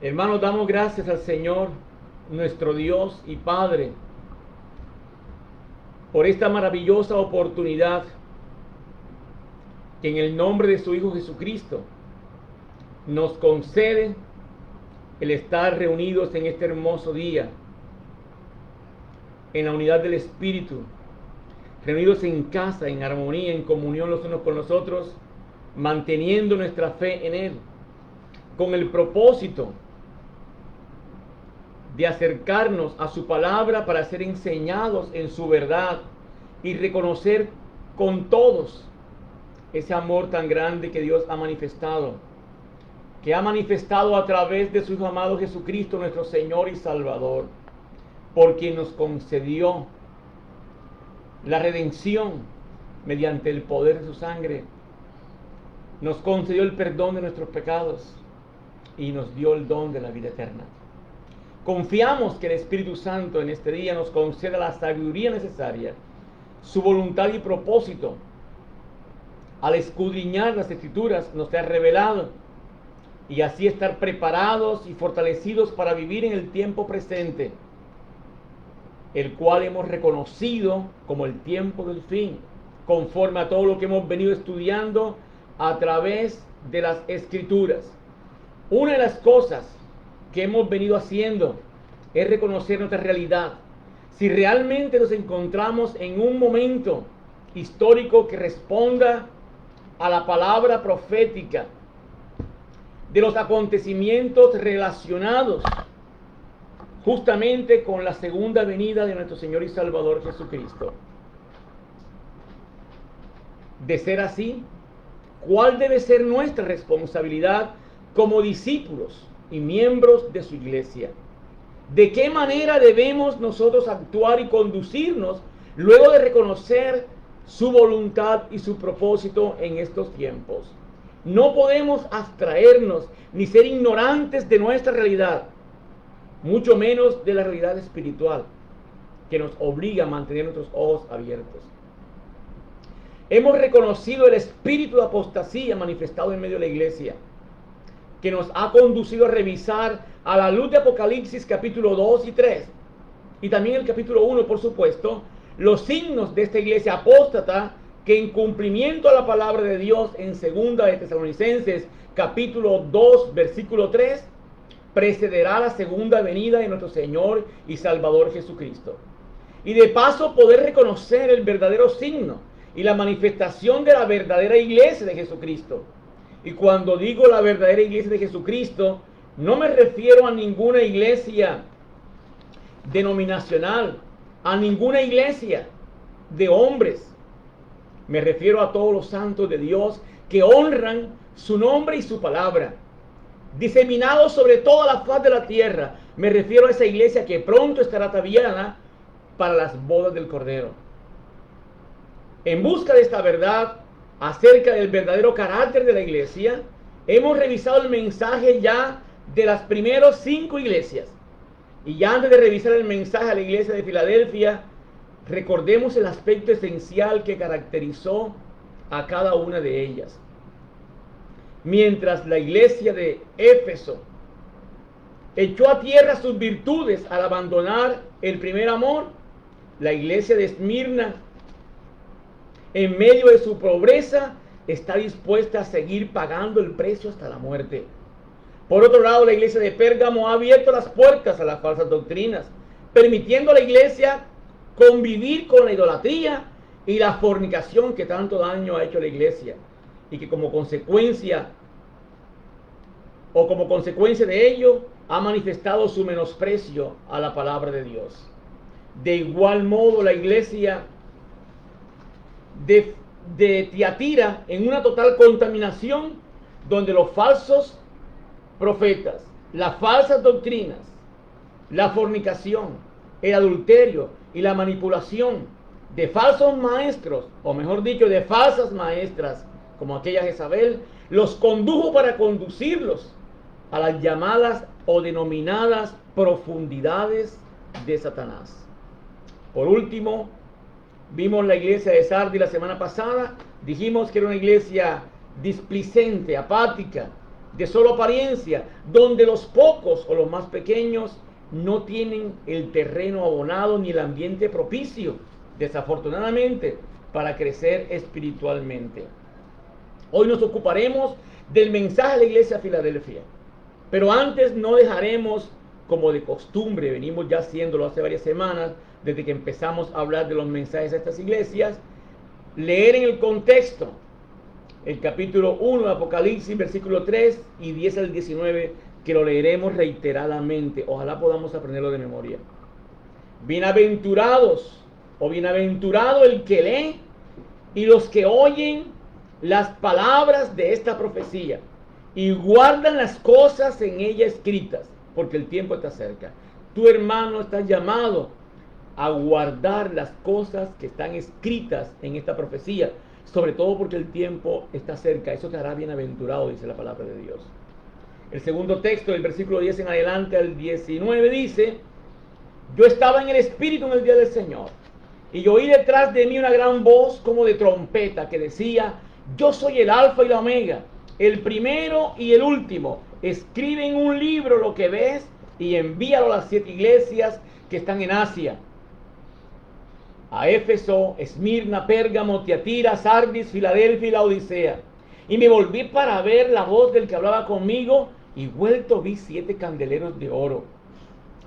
Hermanos, damos gracias al Señor, nuestro Dios y Padre, por esta maravillosa oportunidad que en el nombre de su Hijo Jesucristo nos concede el estar reunidos en este hermoso día, en la unidad del Espíritu, reunidos en casa, en armonía, en comunión los unos con los otros, manteniendo nuestra fe en Él, con el propósito de acercarnos a su palabra para ser enseñados en su verdad y reconocer con todos ese amor tan grande que Dios ha manifestado, a través de su Hijo amado Jesucristo, nuestro Señor y Salvador, por quien nos concedió la redención mediante el poder de su sangre, nos concedió el perdón de nuestros pecados y nos dio el don de la vida eterna. Confiamos que el Espíritu Santo en este día nos conceda la sabiduría necesaria, su voluntad y propósito. Al escudriñar las Escrituras nos ha revelado y así estar preparados y fortalecidos para vivir en el tiempo presente, el cual hemos reconocido como el tiempo del fin, conforme a todo lo que hemos venido estudiando a través de las Escrituras. Una de las cosas que hemos venido haciendo es reconocer nuestra realidad. Si realmente nos encontramos en un momento histórico que responda a la palabra profética de los acontecimientos relacionados justamente con la segunda venida de nuestro Señor y Salvador Jesucristo. De ser así, ¿cuál debe ser nuestra responsabilidad como discípulos y miembros de su iglesia? ¿De qué manera debemos nosotros actuar y conducirnos luego de reconocer su voluntad y su propósito en estos tiempos? No podemos abstraernos ni ser ignorantes de nuestra realidad, mucho menos de la realidad espiritual que nos obliga a mantener nuestros ojos abiertos. Hemos reconocido el espíritu de apostasía manifestado en medio de la iglesia, que nos ha conducido a revisar a la luz de Apocalipsis capítulo 2 y 3, y también el capítulo 1, por supuesto, los signos de esta iglesia apóstata, que en cumplimiento a la palabra de Dios en 2 de Tesalonicenses capítulo 2, versículo 3, precederá la segunda venida de nuestro Señor y Salvador Jesucristo. Y de paso poder reconocer el verdadero signo y la manifestación de la verdadera iglesia de Jesucristo. Y cuando digo la verdadera iglesia de Jesucristo, no me refiero a ninguna iglesia denominacional, a ninguna iglesia de hombres. Me refiero a todos los santos de Dios que honran su nombre y su palabra, diseminados sobre toda la faz de la tierra. Me refiero a esa iglesia que pronto estará ataviada para las bodas del Cordero. En busca de esta verdad acerca del verdadero carácter de la iglesia, hemos revisado el mensaje ya de las primeras 5 iglesias. Y ya antes de revisar el mensaje a la iglesia de Filadelfia, recordemos el aspecto esencial que caracterizó a cada una de ellas. Mientras la iglesia de Éfeso echó a tierra sus virtudes al abandonar el primer amor, la iglesia de Esmirna, en medio de su pobreza, está dispuesta a seguir pagando el precio hasta la muerte. Por otro lado, la iglesia de Pérgamo ha abierto las puertas a las falsas doctrinas, permitiendo a la iglesia convivir con la idolatría y la fornicación que tanto daño ha hecho a la iglesia, y que como consecuencia de ello ha manifestado su menosprecio a la palabra de Dios. De igual modo, la iglesia de Tiatira, en una total contaminación, donde los falsos profetas, las falsas doctrinas, la fornicación, el adulterio y la manipulación de falsos maestros, o mejor dicho, de falsas maestras, como aquella Jezabel, los condujo para conducirlos a las llamadas o denominadas profundidades de Satanás. Por último, vimos la iglesia de Sardis la semana pasada. Dijimos que era una iglesia displicente, apática, de solo apariencia, donde los pocos o los más pequeños no tienen el terreno abonado ni el ambiente propicio, desafortunadamente, para crecer espiritualmente. Hoy nos ocuparemos del mensaje de la iglesia de Filadelfia, pero antes no dejaremos, como de costumbre, venimos ya haciéndolo hace varias semanas, desde que empezamos a hablar de los mensajes de estas iglesias, leer en el contexto el capítulo 1 de Apocalipsis, versículo 3 y 10 al 19, que lo leeremos reiteradamente. Ojalá podamos aprenderlo de memoria. Bienaventurados o bienaventurado el que lee y los que oyen las palabras de esta profecía y guardan las cosas en ella escritas, porque el tiempo está cerca. Tu hermano está llamado a guardar las cosas que están escritas en esta profecía, sobre todo porque el tiempo está cerca. Eso te hará bienaventurado, dice la palabra de Dios. El segundo texto, del versículo 10 en adelante al 19, dice: yo estaba en el Espíritu en el día del Señor, y oí detrás de mí una gran voz como de trompeta que decía: yo soy el Alfa y la Omega, el primero y el último. Escribe en un libro lo que ves y envíalo a las 7 iglesias que están en Asia: a Éfeso, Esmirna, Pérgamo, Tiatira, Sardis, Filadelfia y la Odisea. Y me volví para ver la voz del que hablaba conmigo, y vuelto vi 7 candeleros de oro.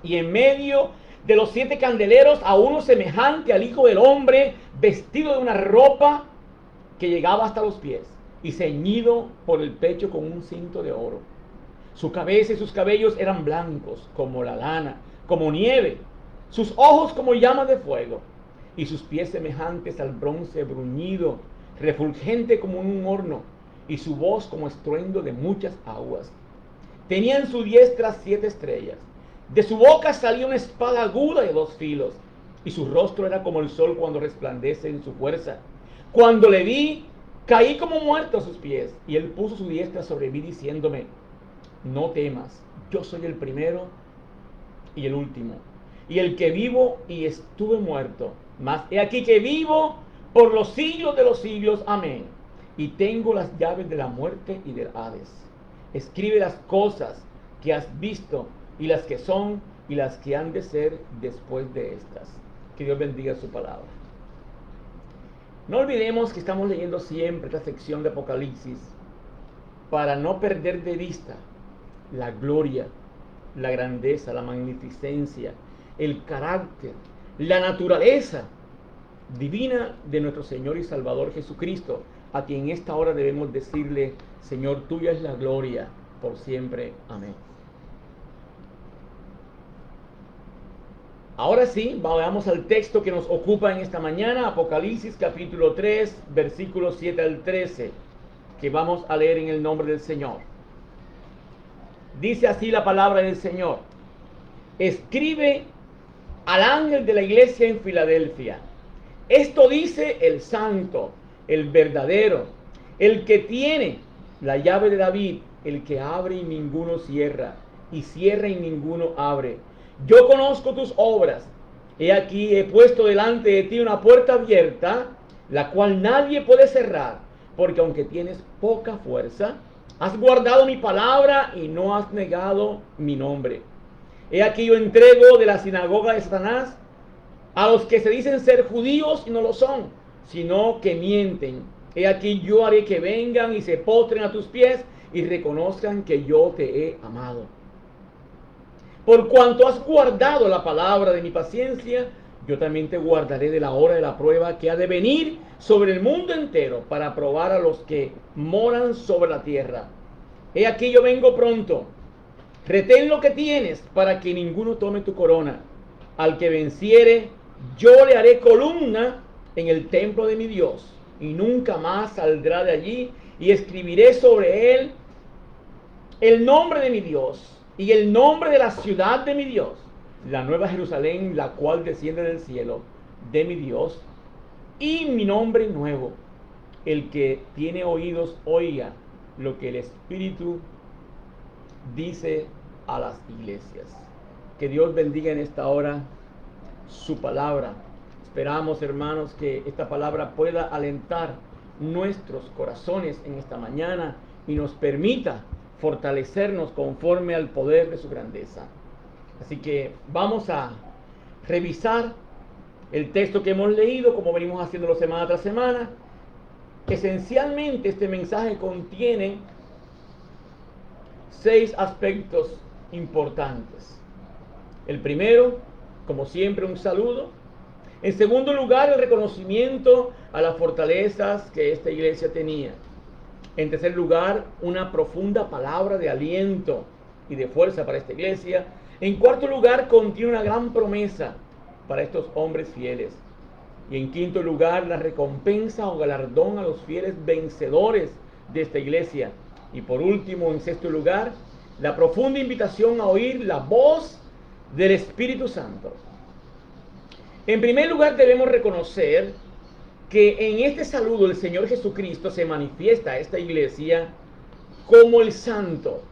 Y en medio de los 7 candeleros a uno semejante al Hijo del Hombre, vestido de una ropa que llegaba hasta los pies, y ceñido por el pecho con un cinto de oro. Su cabeza y sus cabellos eran blancos como la lana, como nieve, sus ojos como llamas de fuego, y sus pies semejantes al bronce bruñido, refulgente como un horno, y su voz como estruendo de muchas aguas. Tenía en su diestra 7 estrellas. De su boca salía una espada aguda de 2 filos, y su rostro era como el sol cuando resplandece en su fuerza. Cuando le vi, caí como muerto a sus pies, y él puso su diestra sobre mí diciéndome: no temas, yo soy el primero y el último, y el que vivo y estuve muerto, mas he aquí que vivo por los siglos de los siglos, amén, y tengo las llaves de la muerte y del Hades. Escribe las cosas que has visto, y las que son, y las que han de ser después de estas. Que Dios bendiga su palabra. No olvidemos que estamos leyendo siempre esta sección de Apocalipsis para no perder de vista la gloria, la grandeza, la magnificencia, el carácter, la naturaleza divina de nuestro Señor y Salvador Jesucristo, a quien en esta hora debemos decirle: Señor, tuya es la gloria por siempre. Amén. Ahora sí, vamos al texto que nos ocupa en esta mañana, Apocalipsis capítulo 3, versículos 7 al 13, que vamos a leer en el nombre del Señor. Dice así la palabra del Señor: escribe al ángel de la iglesia en Filadelfia: esto dice el santo, el verdadero, el que tiene la llave de David, el que abre y ninguno cierra, y cierra y ninguno abre. Yo conozco tus obras. He aquí, he puesto delante de ti una puerta abierta, la cual nadie puede cerrar, porque aunque tienes poca fuerza, has guardado mi palabra y no has negado mi nombre. He aquí, yo entrego de la sinagoga de Satanás a los que se dicen ser judíos y no lo son, sino que mienten. He aquí, yo haré que vengan y se postren a tus pies y reconozcan que yo te he amado. Por cuanto has guardado la palabra de mi paciencia, yo también te guardaré de la hora de la prueba que ha de venir sobre el mundo entero para probar a los que moran sobre la tierra. He aquí, yo vengo pronto. Retén lo que tienes para que ninguno tome tu corona. Al que venciere, yo le haré columna en el templo de mi Dios, y nunca más saldrá de allí, y escribiré sobre él el nombre de mi Dios y el nombre de la ciudad de mi Dios, la nueva Jerusalén, la cual desciende del cielo de mi Dios, y mi nombre nuevo. El que tiene oídos, oiga lo que el Espíritu dice a las iglesias. Que Dios bendiga en esta hora su palabra. Esperamos, hermanos, que esta palabra pueda alentar nuestros corazones en esta mañana y nos permita fortalecernos conforme al poder de su grandeza. Así que vamos a revisar el texto que hemos leído, como venimos haciéndolo semana tras semana. Esencialmente este mensaje contiene 6 aspectos importantes. El primero, como siempre, un saludo. En segundo lugar, el reconocimiento a las fortalezas que esta iglesia tenía. En tercer lugar, una profunda palabra de aliento y de fuerza para esta iglesia. En cuarto lugar, contiene una gran promesa para estos hombres fieles. Y en quinto lugar, la recompensa o galardón a los fieles vencedores de esta iglesia. Y por último, en sexto lugar, la profunda invitación a oír la voz del Espíritu Santo. En primer lugar, debemos reconocer que en este saludo el Señor Jesucristo se manifiesta a esta iglesia como el santo,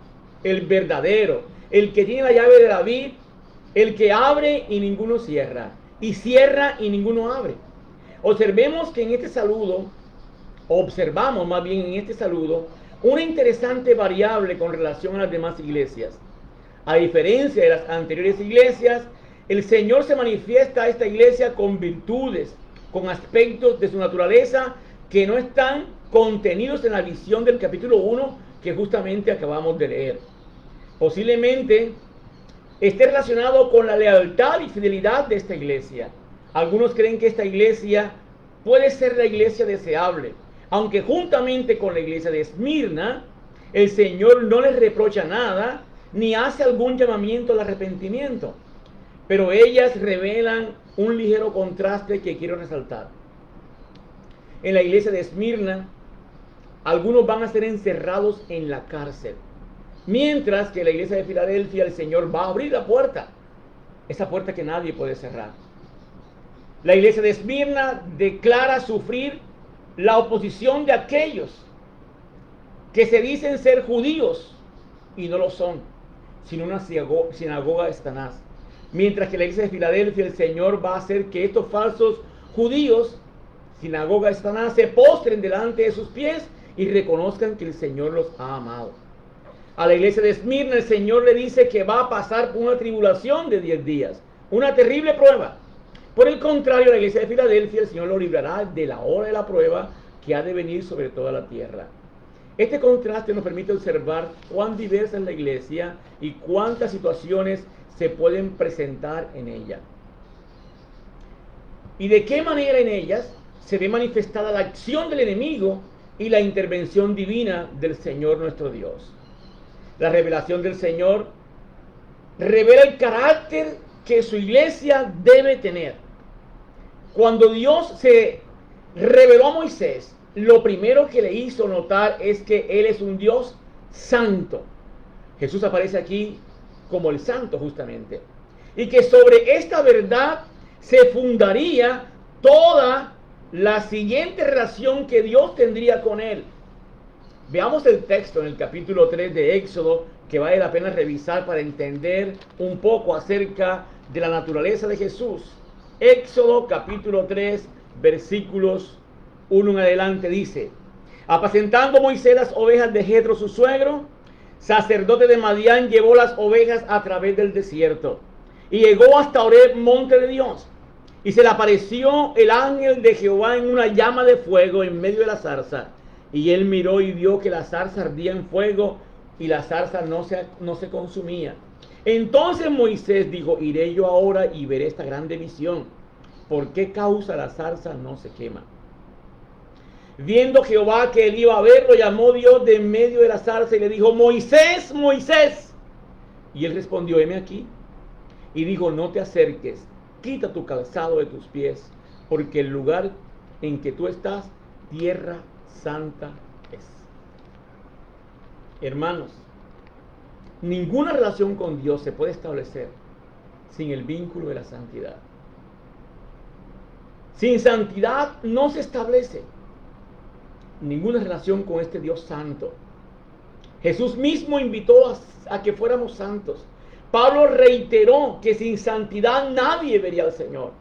el verdadero, el que tiene la llave de David, el que abre y ninguno cierra, y cierra y ninguno abre. Observamos que en este saludo, observamos más bien en este saludo, una interesante variable con relación a las demás iglesias. A diferencia de las anteriores iglesias, el Señor se manifiesta a esta iglesia con virtudes, con aspectos de su naturaleza que no están contenidos en la visión del capítulo 1 que justamente acabamos de leer. Posiblemente esté relacionado con la lealtad y fidelidad de esta iglesia. Algunos creen que esta iglesia puede ser la iglesia deseable, aunque juntamente con la iglesia de Esmirna, el Señor no les reprocha nada, ni hace algún llamamiento al arrepentimiento. Pero ellas revelan un ligero contraste que quiero resaltar. En la iglesia de Esmirna, algunos van a ser encerrados en la cárcel, mientras que en la iglesia de Filadelfia el Señor va a abrir la puerta, esa puerta que nadie puede cerrar. La iglesia de Esmirna declara sufrir la oposición de aquellos que se dicen ser judíos y no lo son, sino una sinagoga de Satanás. Mientras que la iglesia de Filadelfia, el Señor va a hacer que estos falsos judíos, sinagoga de Satanás, se postren delante de sus pies y reconozcan que el Señor los ha amado. A la iglesia de Esmirna, el Señor le dice que va a pasar por una tribulación de 10 días, una terrible prueba. Por el contrario, la iglesia de Filadelfia, el Señor lo librará de la hora de la prueba que ha de venir sobre toda la tierra. Este contraste nos permite observar cuán diversa es la iglesia y cuántas situaciones se pueden presentar en ella. Y de qué manera en ellas se ve manifestada la acción del enemigo y la intervención divina del Señor nuestro Dios. La revelación del Señor revela el carácter que su iglesia debe tener. Cuando Dios se reveló a Moisés, lo primero que le hizo notar es que Él es un Dios santo. Jesús aparece aquí como el santo justamente. Y que sobre esta verdad se fundaría toda la siguiente relación que Dios tendría con Él. Veamos el texto en el capítulo 3 de Éxodo, que vale la pena revisar para entender un poco acerca de la naturaleza de Jesús. Éxodo capítulo 3, versículos 1 en adelante dice: apacentando Moisés las ovejas de Jetro su suegro, sacerdote de Madián, llevó las ovejas a través del desierto y llegó hasta Horeb, monte de Dios. Y se le apareció el ángel de Jehová en una llama de fuego en medio de la zarza. Y él miró y vio que la zarza ardía en fuego y la zarza no se consumía. Entonces Moisés dijo: iré yo ahora y veré esta grande visión. ¿Por qué causa la zarza no se quema? Viendo Jehová que él iba a verlo, llamó Dios de en medio de la zarza y le dijo: Moisés, Moisés. Y él respondió: heme aquí. Y dijo: no te acerques, quita tu calzado de tus pies, porque el lugar en que tú estás, tierra santa es. Hermanos, ninguna relación con Dios se puede establecer sin el vínculo de la santidad. Sin santidad no se establece ninguna relación con este Dios santo. Jesús mismo invitó a que fuéramos santos. Pablo reiteró que sin santidad nadie vería al Señor.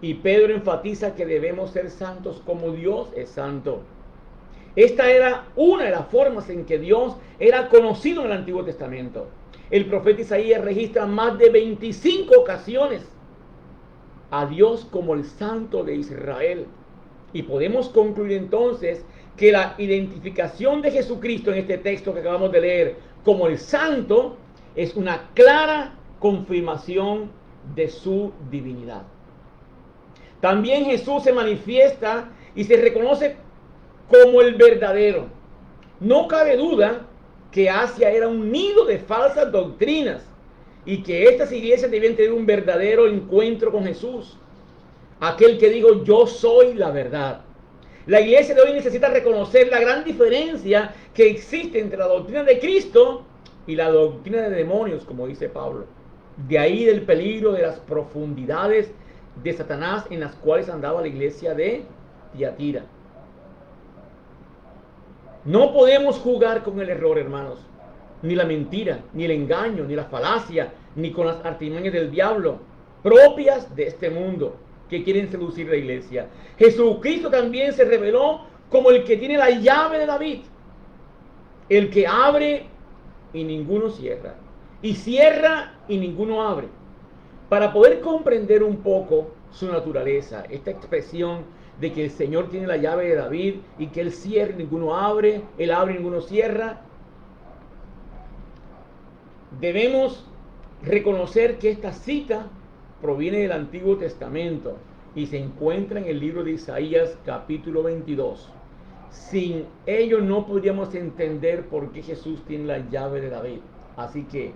Y Pedro enfatiza que debemos ser santos como Dios es santo. Esta era una de las formas en que Dios era conocido en el Antiguo Testamento. El profeta Isaías registra más de 25 ocasiones a Dios como el Santo de Israel. Y podemos concluir entonces que la identificación de Jesucristo en este texto que acabamos de leer como el Santo es una clara confirmación de su divinidad. También Jesús se manifiesta y se reconoce como el verdadero. No cabe duda que Asia era un nido de falsas doctrinas y que estas iglesias debían tener un verdadero encuentro con Jesús, aquel que dijo: yo soy la verdad. La iglesia de hoy necesita reconocer la gran diferencia que existe entre la doctrina de Cristo y la doctrina de demonios, como dice Pablo. De ahí del peligro de las profundidades de Satanás en las cuales andaba la iglesia de Tiatira. No podemos jugar con el error, hermanos, ni la mentira, ni el engaño, ni la falacia, ni con las artimañas del diablo, propias de este mundo, que quieren seducir la iglesia. Jesucristo también se reveló como el que tiene la llave de David, el que abre y ninguno cierra, y cierra y ninguno abre. Para poder comprender un poco su naturaleza, esta expresión de que el Señor tiene la llave de David y que Él cierra y ninguno abre, Él abre y ninguno cierra, debemos reconocer que esta cita proviene del Antiguo Testamento y se encuentra en el libro de Isaías capítulo 22. Sin ello no podríamos entender por qué Jesús tiene la llave de David. Así que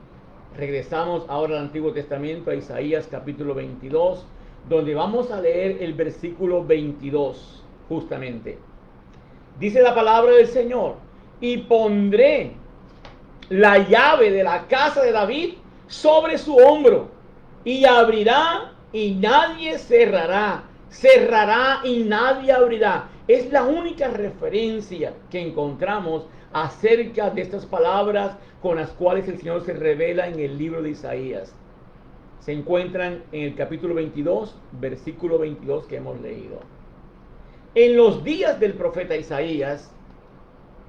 regresamos ahora al Antiguo Testamento, a Isaías capítulo 22, donde vamos a leer el versículo 22 justamente. Dice la palabra del Señor: y pondré la llave de la casa de David sobre su hombro, y abrirá y nadie cerrará, cerrará y nadie abrirá. Es la única referencia que encontramos acerca de estas palabras con las cuales el Señor se revela en el libro de Isaías. Se encuentran en el capítulo 22, versículo 22 que hemos leído. En los días del profeta Isaías,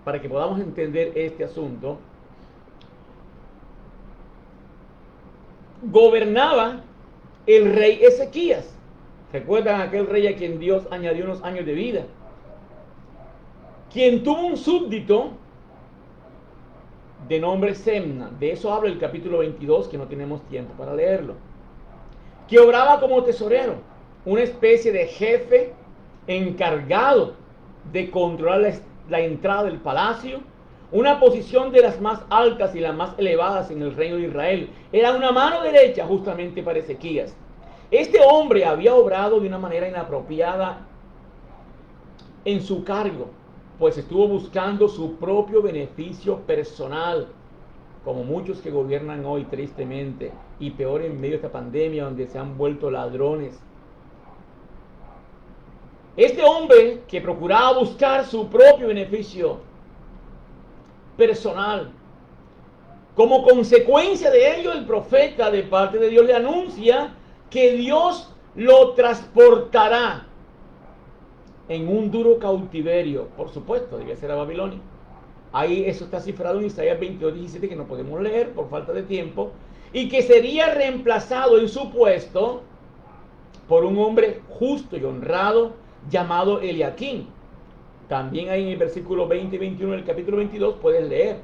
para que podamos entender este asunto, gobernaba el rey Ezequías. ¿Recuerdan aquel rey a quien Dios añadió unos años de vida? Quien tuvo un súbdito de nombre Semna. De eso habla el capítulo 22, que no tenemos tiempo para leerlo. Que obraba como tesorero, una especie de jefe encargado de controlar la entrada del palacio, una posición de las más altas y las más elevadas en el reino de Israel. Era una mano derecha justamente para Ezequías. Este hombre había obrado de una manera inapropiada en su cargo, pues estuvo buscando su propio beneficio personal, como muchos que gobiernan hoy tristemente, y peor en medio de esta pandemia donde se han vuelto ladrones. Este hombre que procuraba buscar su propio beneficio personal, como consecuencia de ello, el profeta de parte de Dios le anuncia que Dios lo transportará en un duro cautiverio. Por supuesto, debía ser a Babilonia. Ahí eso está cifrado en Isaías 22:17, que no podemos leer por falta de tiempo, y que sería reemplazado en su puesto por un hombre justo y honrado llamado Eliaquín. También ahí en el versículo 20 y 21 del capítulo 22 puedes leer.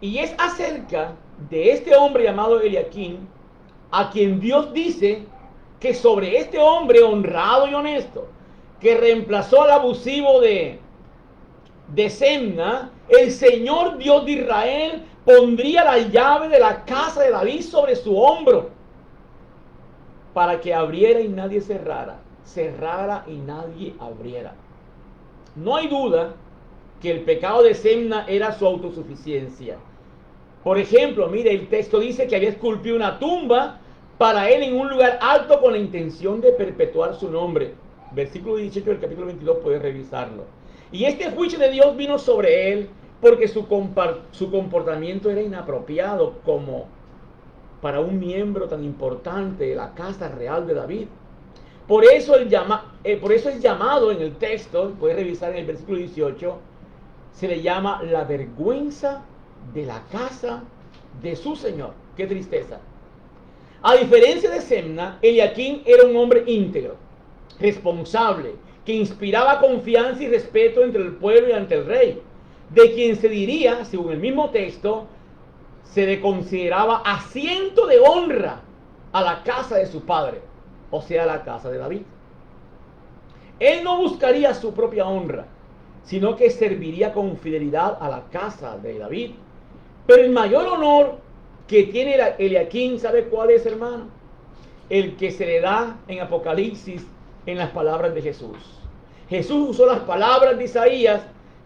Y es acerca de este hombre llamado Eliaquín a quien Dios dice que sobre este hombre honrado y honesto, que reemplazó al abusivo de Semna, el Señor Dios de Israel pondría la llave de la casa de David sobre su hombro, para que abriera y nadie cerrara, cerrara y nadie abriera. No hay duda que el pecado de Semna era su autosuficiencia. Por ejemplo, mire, el texto dice que había esculpido una tumba para él en un lugar alto con la intención de perpetuar su nombre. Versículo 18 del capítulo 22, puedes revisarlo. Y este juicio de Dios vino sobre él porque su comportamiento era inapropiado como para un miembro tan importante de la casa real de David. Por eso es llamado en el texto, puedes revisar en el versículo 18, se le llama la vergüenza de la casa de su señor. Qué tristeza. A diferencia de Semna, Eliaquim era un hombre íntegro, responsable, que inspiraba confianza y respeto entre el pueblo y ante el rey, de quien se diría, según el mismo texto, se le consideraba asiento de honra a la casa de su padre, o sea, la casa de David. Él no buscaría su propia honra, sino que serviría con fidelidad a la casa de David. Pero el mayor honor que tiene Eliaquim, ¿sabe cuál es, hermano? El que se le da en Apocalipsis en las palabras de Jesús. Jesús usó las palabras de Isaías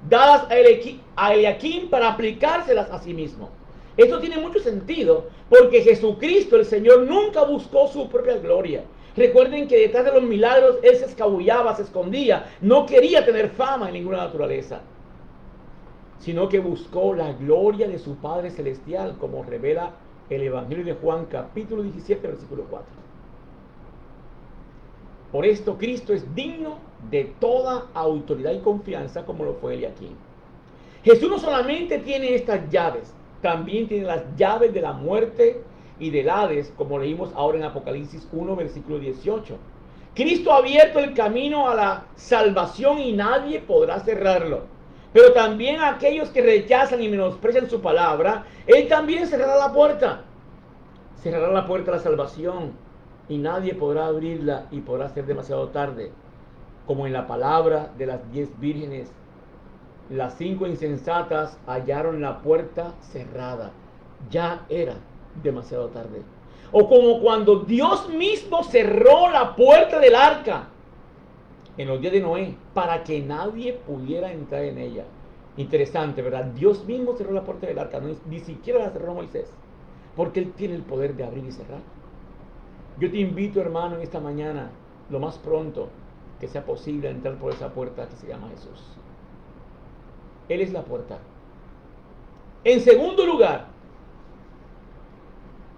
dadas a Eliaquim para aplicárselas a sí mismo. Esto tiene mucho sentido porque Jesucristo, el Señor, nunca buscó su propia gloria. Recuerden que detrás de los milagros Él se escabullaba, se escondía, no quería tener fama en ninguna naturaleza, sino que buscó la gloria de su Padre Celestial, como revela el Evangelio de Juan, capítulo 17, versículo 4. Por esto Cristo es digno de toda autoridad y confianza, como lo fue Eliaquim. Jesús no solamente tiene estas llaves, también tiene las llaves de la muerte y del Hades, como leímos ahora en Apocalipsis 1, versículo 18. Cristo ha abierto el camino a la salvación y nadie podrá cerrarlo. Pero también a aquellos que rechazan y menosprecian su palabra, Él también cerrará la puerta. Cerrará la puerta a la salvación y nadie podrá abrirla y podrá ser demasiado tarde. Como en la palabra de las 10 vírgenes, las 5 insensatas hallaron la puerta cerrada. Ya era demasiado tarde. O como cuando Dios mismo cerró la puerta del arca en los días de Noé, para que nadie pudiera entrar en ella. Interesante, ¿verdad? Dios mismo cerró la puerta del arca, ni siquiera la cerró Moisés, porque Él tiene el poder de abrir y cerrar. Yo te invito, hermano, en esta mañana, lo más pronto que sea posible, a entrar por esa puerta que se llama Jesús. Él es la puerta. En segundo lugar,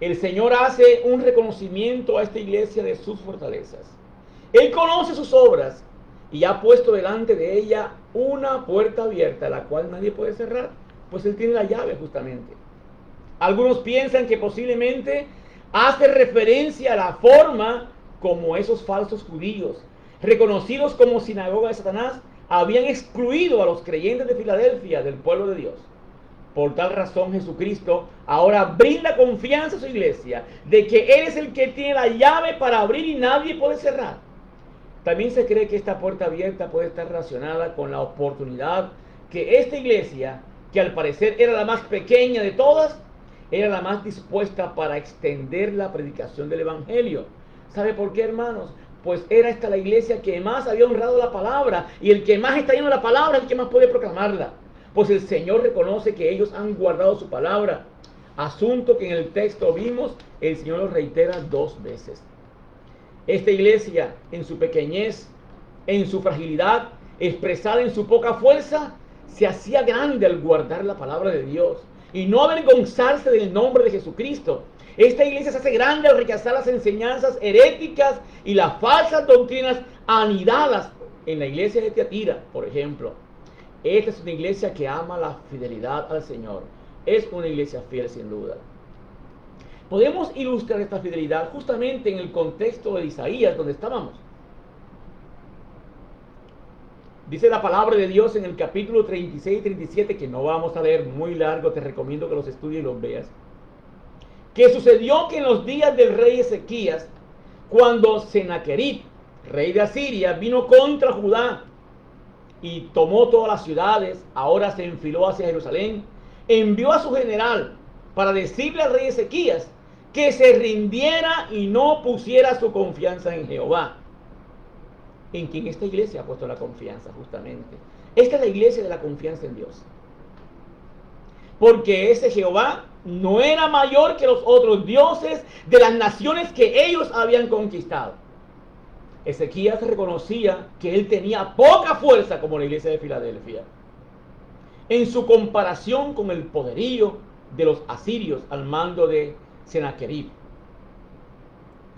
el Señor hace un reconocimiento a esta iglesia de sus fortalezas. Él conoce sus obras y ha puesto delante de ella una puerta abierta, la cual nadie puede cerrar, pues Él tiene la llave justamente. Algunos piensan que posiblemente hace referencia a la forma como esos falsos judíos, reconocidos como sinagoga de Satanás, habían excluido a los creyentes de Filadelfia del pueblo de Dios. Por tal razón Jesucristo ahora brinda confianza a su iglesia de que Él es el que tiene la llave para abrir y nadie puede cerrar. También se cree que esta puerta abierta puede estar relacionada con la oportunidad que esta iglesia, que al parecer era la más pequeña de todas, era la más dispuesta para extender la predicación del Evangelio. ¿Sabe por qué, hermanos? Pues era esta la iglesia que más había honrado la palabra, y el que más está lleno de la palabra es el que más puede proclamarla. Pues el Señor reconoce que ellos han guardado su palabra, asunto que en el texto vimos, el Señor lo reitera 2 veces. Esta iglesia, en su pequeñez, en su fragilidad, expresada en su poca fuerza, se hacía grande al guardar la palabra de Dios y no avergonzarse del nombre de Jesucristo. Esta iglesia se hace grande al rechazar las enseñanzas heréticas y las falsas doctrinas anidadas en la iglesia de Tiatira, por ejemplo. Esta es una iglesia que ama la fidelidad al Señor. Es una iglesia fiel, sin duda. Podemos ilustrar esta fidelidad justamente en el contexto de Isaías, donde estábamos. Dice la palabra de Dios en el capítulo 36 y 37, que no vamos a leer, muy largo, te recomiendo que los estudies y los veas. Que sucedió que en los días del rey Ezequías, cuando Senaquerib, rey de Asiria, vino contra Judá y tomó todas las ciudades, ahora se enfiló hacia Jerusalén, envió a su general para decirle al rey Ezequías que se rindiera y no pusiera su confianza en Jehová, en quien esta iglesia ha puesto la confianza justamente. Esta es la iglesia de la confianza en Dios. Porque ese Jehová no era mayor que los otros dioses de las naciones que ellos habían conquistado. Ezequías reconocía que él tenía poca fuerza como la iglesia de Filadelfia, en su comparación con el poderío de los asirios al mando de Senaquerib.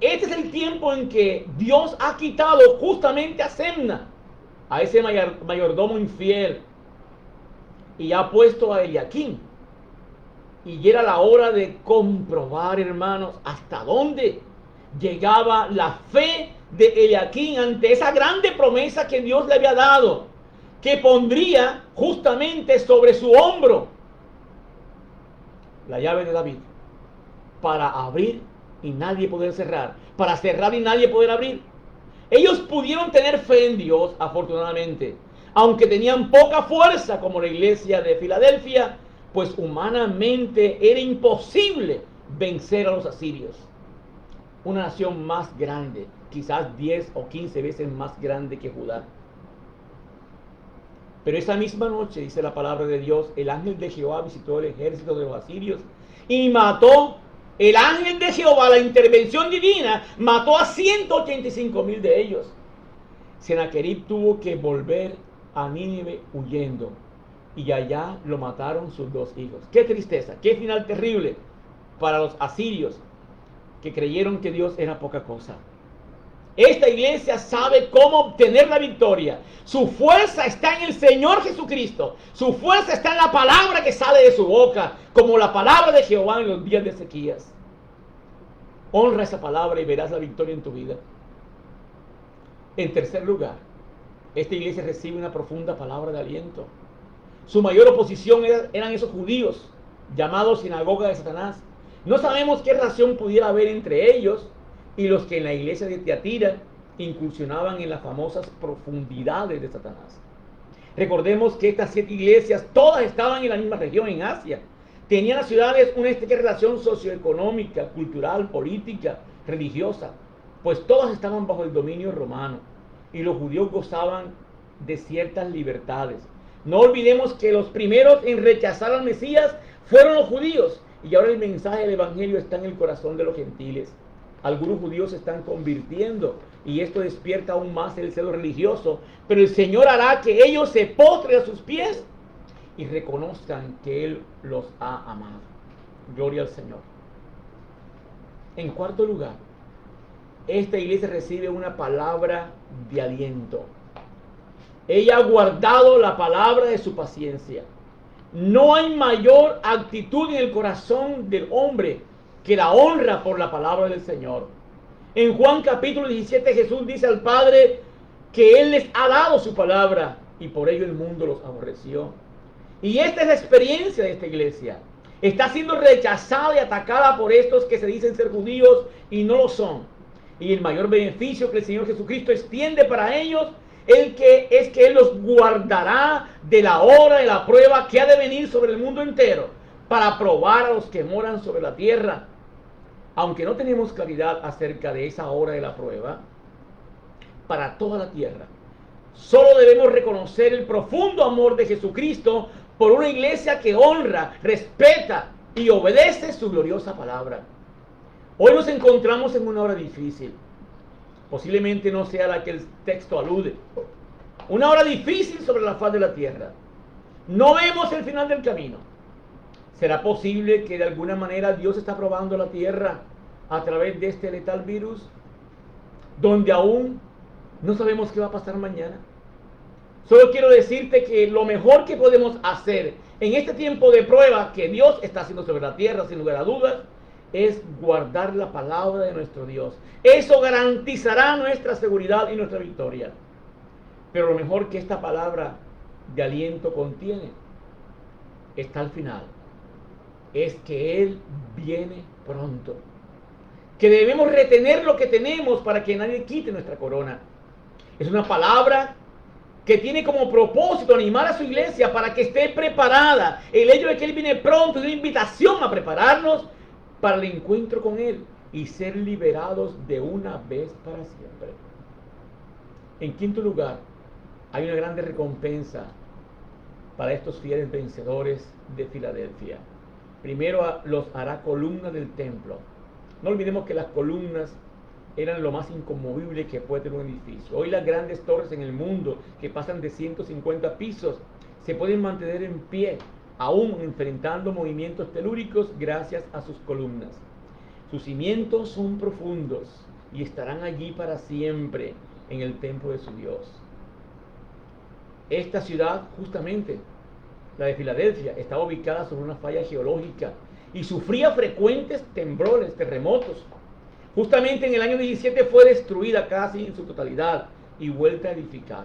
Este es el tiempo en que Dios ha quitado justamente a Semna, a ese mayordomo infiel, y ha puesto a Eliaquim. Y era la hora de comprobar, hermanos, hasta dónde llegaba la fe de Eliaquim ante esa grande promesa que Dios le había dado, que pondría justamente sobre su hombro la llave de David, para abrir y nadie poder cerrar, para cerrar y nadie poder abrir. Ellos pudieron tener fe en Dios, afortunadamente, aunque tenían poca fuerza como la iglesia de Filadelfia, pues humanamente era imposible vencer a los asirios. Una nación más grande, quizás 10 o 15 veces más grande que Judá. Pero esa misma noche, dice la palabra de Dios, el ángel de Jehová visitó el ejército de los asirios y mató. El ángel de Jehová, la intervención divina, mató a 185,000 de ellos. Sennacherib tuvo que volver a Nínive huyendo, y allá lo mataron sus 2 hijos. Qué tristeza, qué final terrible para los asirios, que creyeron que Dios era poca cosa. Esta iglesia sabe cómo obtener la victoria. Su fuerza está en el Señor Jesucristo. Su fuerza está en la palabra que sale de su boca, como la palabra de Jehová en los días de Ezequías. Honra esa palabra y verás la victoria en tu vida. En tercer lugar, esta iglesia recibe una profunda palabra de aliento. Su mayor oposición eran esos judíos, llamados sinagoga de Satanás. No sabemos qué relación pudiera haber entre ellos y los que en la iglesia de Tiatira incursionaban en las famosas profundidades de Satanás. Recordemos que estas 7 iglesias todas estaban en la misma región, en Asia. Tenían las ciudades una estrecha relación socioeconómica, cultural, política, religiosa, pues todas estaban bajo el dominio romano y los judíos gozaban de ciertas libertades. No olvidemos que los primeros en rechazar al Mesías fueron los judíos, y ahora el mensaje del evangelio está en el corazón de los gentiles. Algunos judíos se están convirtiendo y esto despierta aún más el celo religioso, pero el Señor hará que ellos se postren a sus pies y reconozcan que Él los ha amado. Gloria al Señor. En cuarto lugar, esta iglesia recibe una palabra de aliento. Ella ha guardado la palabra de su paciencia. No hay mayor actitud en el corazón del hombre que la honra por la palabra del Señor. En Juan capítulo 17 Jesús dice al Padre que Él les ha dado su palabra y por ello el mundo los aborreció. Y esta es la experiencia de esta iglesia. Está siendo rechazada y atacada por estos que se dicen ser judíos y no lo son. Y el mayor beneficio que el Señor Jesucristo extiende para ellos es que Él los guardará de la hora de la prueba que ha de venir sobre el mundo entero para probar a los que moran sobre la tierra. Aunque no tenemos claridad acerca de esa hora de la prueba, para toda la tierra, solo debemos reconocer el profundo amor de Jesucristo por una iglesia que honra, respeta y obedece su gloriosa palabra. Hoy nos encontramos en una hora difícil. Posiblemente no sea la que el texto alude. Una hora difícil sobre la faz de la tierra. No vemos el final del camino. ¿Será posible que de alguna manera Dios está probando la tierra a través de este letal virus, donde aún no sabemos qué va a pasar mañana? Solo quiero decirte que lo mejor que podemos hacer en este tiempo de prueba que Dios está haciendo sobre la tierra, sin lugar a dudas, es guardar la palabra de nuestro Dios. Eso garantizará nuestra seguridad y nuestra victoria. Pero lo mejor que esta palabra de aliento contiene está al final. Es que Él viene pronto. Que debemos retener lo que tenemos para que nadie quite nuestra corona. Es una palabra que tiene como propósito animar a su iglesia para que esté preparada. El hecho de que Él viene pronto es una invitación a prepararnos para el encuentro con Él y ser liberados de una vez para siempre. En quinto lugar, hay una grande recompensa para estos fieles vencedores de Filadelfia. Primero los hará columnas del templo. No olvidemos que las columnas eran lo más inconmovible que puede tener un edificio. Hoy las grandes torres en el mundo, que pasan de 150 pisos, se pueden mantener en pie, aún enfrentando movimientos telúricos gracias a sus columnas. Sus cimientos son profundos y estarán allí para siempre en el templo de su Dios. Esta ciudad, justamente, la de Filadelfia, estaba ubicada sobre una falla geológica y sufría frecuentes temblores, terremotos. Justamente en el año 17 fue destruida casi en su totalidad y vuelta a edificar.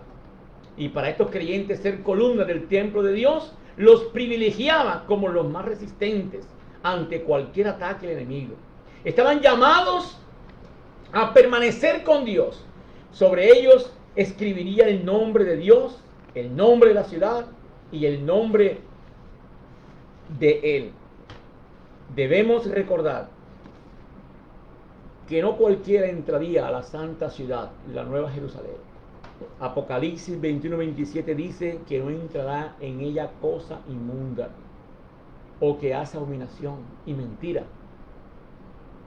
Y para estos creyentes ser columna del templo de Dios los privilegiaba como los más resistentes ante cualquier ataque del enemigo. Estaban llamados a permanecer con Dios. Sobre ellos escribiría el nombre de Dios, el nombre de la ciudad y el nombre de Él. Debemos recordar que no cualquiera entraría a la santa ciudad, la Nueva Jerusalén. Apocalipsis 21:27 dice que no entrará en ella cosa inmunda o que hace abominación y mentira.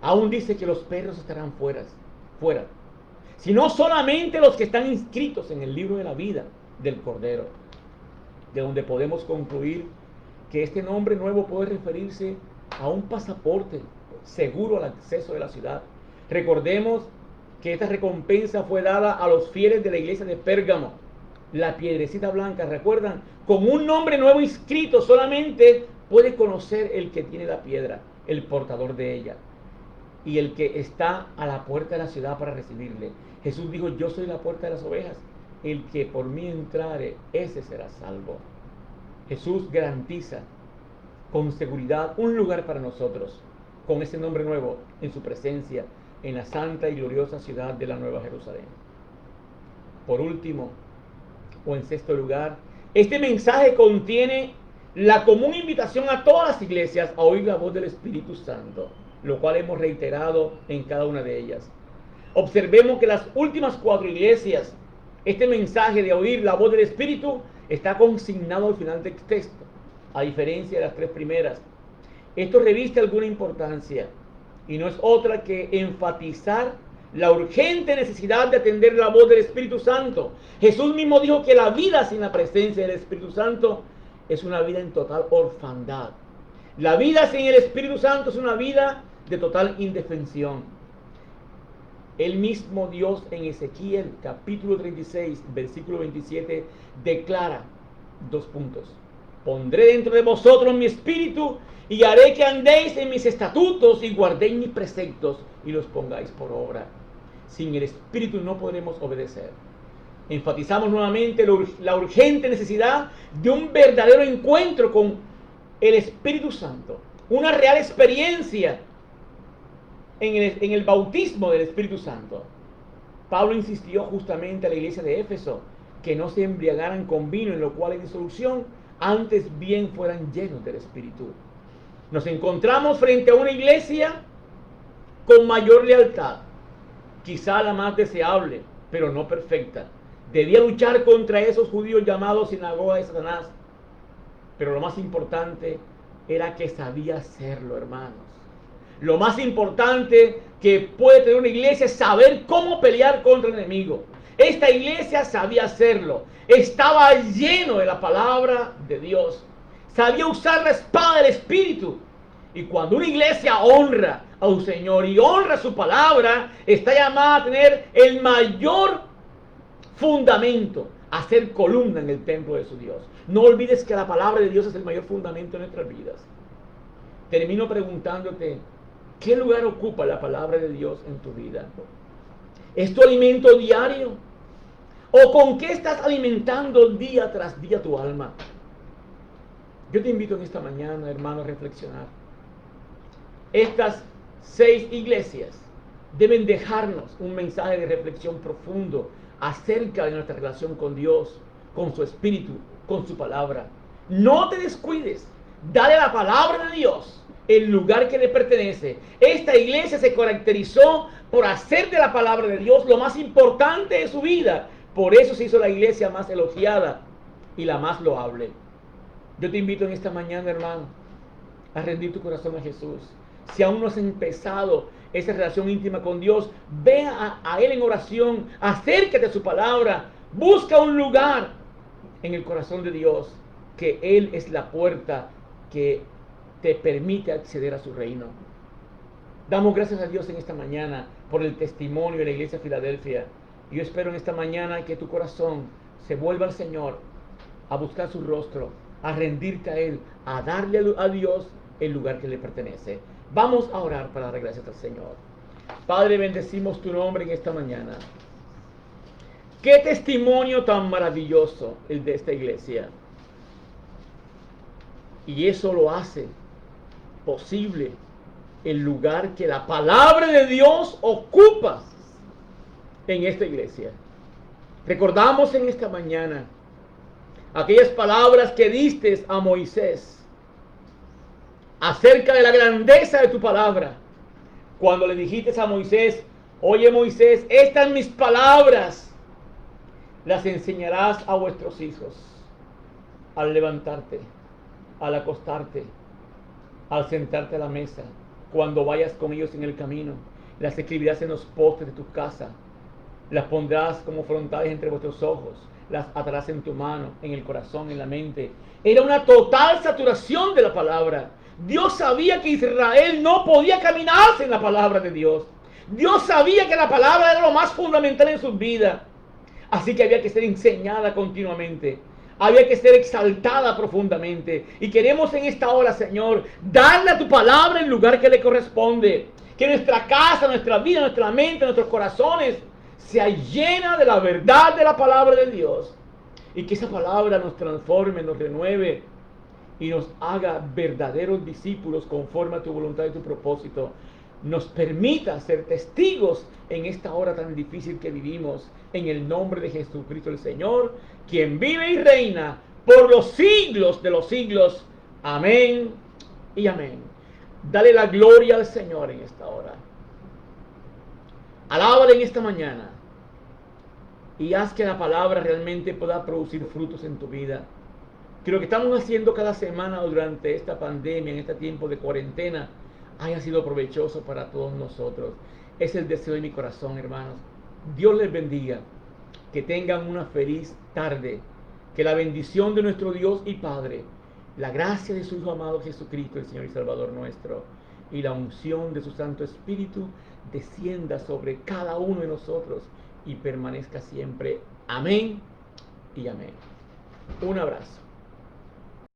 Aún dice que los perros estarán fuera, sino solamente los que están inscritos en el libro de la vida del Cordero, de donde podemos concluir que este nombre nuevo puede referirse a un pasaporte seguro al acceso de la ciudad. Recordemos que esta recompensa fue dada a los fieles de la iglesia de Pérgamo, la piedrecita blanca, ¿recuerdan? Con un nombre nuevo inscrito solamente puede conocer el que tiene la piedra, el portador de ella, y el que está a la puerta de la ciudad para recibirle. Jesús dijo: yo soy la puerta de las ovejas, el que por mí entrare, ese será salvo. Jesús garantiza con seguridad un lugar para nosotros, con ese nombre nuevo, en su presencia, en la santa y gloriosa ciudad de la Nueva Jerusalén. Por último, o en sexto lugar, este mensaje contiene la común invitación a todas las iglesias a oír la voz del Espíritu Santo, lo cual hemos reiterado en cada una de ellas. Observemos que las últimas 4 iglesias, este mensaje de oír la voz del Espíritu está consignado al final del texto, a diferencia de las 3 primeras. Esto reviste alguna importancia y no es otra que enfatizar la urgente necesidad de atender la voz del Espíritu Santo. Jesús mismo dijo que la vida sin la presencia del Espíritu Santo es una vida en total orfandad. La vida sin el Espíritu Santo es una vida de total indefensión. El mismo Dios en Ezequiel capítulo 36 versículo 27 declara 2 puntos: pondré dentro de vosotros mi espíritu y haré que andéis en mis estatutos y guardéis mis preceptos y los pongáis por obra. Sin el Espíritu no podremos obedecer. Enfatizamos nuevamente la urgente necesidad de un verdadero encuentro con el Espíritu Santo, una real experiencia en el bautismo del Espíritu Santo. Pablo insistió justamente a la iglesia de Éfeso que no se embriagaran con vino, en lo cual hay disolución, antes bien fueran llenos del Espíritu. Nos encontramos frente a una iglesia con mayor lealtad, quizá la más deseable, pero no perfecta. Debía luchar contra esos judíos llamados sinagoga de Satanás, pero lo más importante era que sabía hacerlo, hermanos. Lo más importante que puede tener una iglesia es saber cómo pelear contra el enemigo. Esta iglesia sabía hacerlo. Estaba lleno de la palabra de Dios. Sabía usar la espada del Espíritu. Y cuando una iglesia honra a un Señor y honra su palabra, está llamada a tener el mayor fundamento, a ser columna en el templo de su Dios. No olvides que la palabra de Dios es el mayor fundamento de nuestras vidas. Termino preguntándote: ¿qué lugar ocupa la palabra de Dios en tu vida? ¿Es tu alimento diario? ¿O con qué estás alimentando día tras día tu alma? Yo te invito en esta mañana, hermano, a reflexionar. Estas 6 iglesias deben dejarnos un mensaje de reflexión profundo acerca de nuestra relación con Dios, con su Espíritu, con su palabra. No te descuides. Dale a la palabra de Dios el lugar que le pertenece. Esta iglesia se caracterizó por hacer de la palabra de Dios lo más importante de su vida. Por eso se hizo la iglesia más elogiada y la más loable. Yo te invito en esta mañana, hermano, a rendir tu corazón a Jesús. Si aún no has empezado esa relación íntima con Dios, ve a Él en oración, acércate a su palabra, busca un lugar en el corazón de Dios, que Él es la puerta que te permite acceder a su reino. Damos gracias a Dios en esta mañana por el testimonio de la iglesia de Filadelfia. Yo espero en esta mañana que tu corazón se vuelva al Señor, a buscar su rostro, a rendirte a Él, a darle a Dios el lugar que le pertenece. Vamos a orar para dar gracias al Señor. Padre, bendecimos tu nombre en esta mañana. Qué testimonio tan maravilloso el de esta iglesia. Y eso lo hace posible el lugar que la palabra de Dios ocupa en esta iglesia. Recordamos en esta mañana aquellas palabras que diste a Moisés acerca de la grandeza de tu palabra. Cuando le dijiste a Moisés: oye Moisés, estas mis palabras las enseñarás a vuestros hijos al levantarte, al acostarte, al sentarte a la mesa, cuando vayas con ellos en el camino. Las escribirás en los postes de tu casa, las pondrás como frontales entre vuestros ojos, las atarás en tu mano, en el corazón, en la mente. Era una total saturación de la palabra. Dios sabía que Israel no podía caminarse en la palabra de Dios. Dios sabía que la palabra era lo más fundamental en sus vidas. Así que había que ser enseñada continuamente. Había que ser exaltada profundamente. Y queremos en esta hora, Señor, darle a tu palabra el lugar que le corresponde. Que nuestra casa, nuestra vida, nuestra mente, nuestros corazones sea llena de la verdad de la palabra de Dios. Y que esa palabra nos transforme, nos renueve y nos haga verdaderos discípulos conforme a tu voluntad y tu propósito. Nos permita ser testigos en esta hora tan difícil que vivimos, en el nombre de Jesucristo el Señor, quien vive y reina por los siglos de los siglos. Amén y amén. Dale la gloria al Señor en esta hora. Alábale en esta mañana y haz que la palabra realmente pueda producir frutos en tu vida. Que lo que estamos haciendo cada semana durante esta pandemia, en este tiempo de cuarentena, haya sido provechoso para todos nosotros. Es el deseo de mi corazón, hermanos. Dios les bendiga. Que tengan una feliz tarde. Que la bendición de nuestro Dios y Padre, la gracia de su Hijo amado Jesucristo, el Señor y Salvador nuestro, y la unción de su Santo Espíritu descienda sobre cada uno de nosotros y permanezca siempre. Amén y amén. Un abrazo.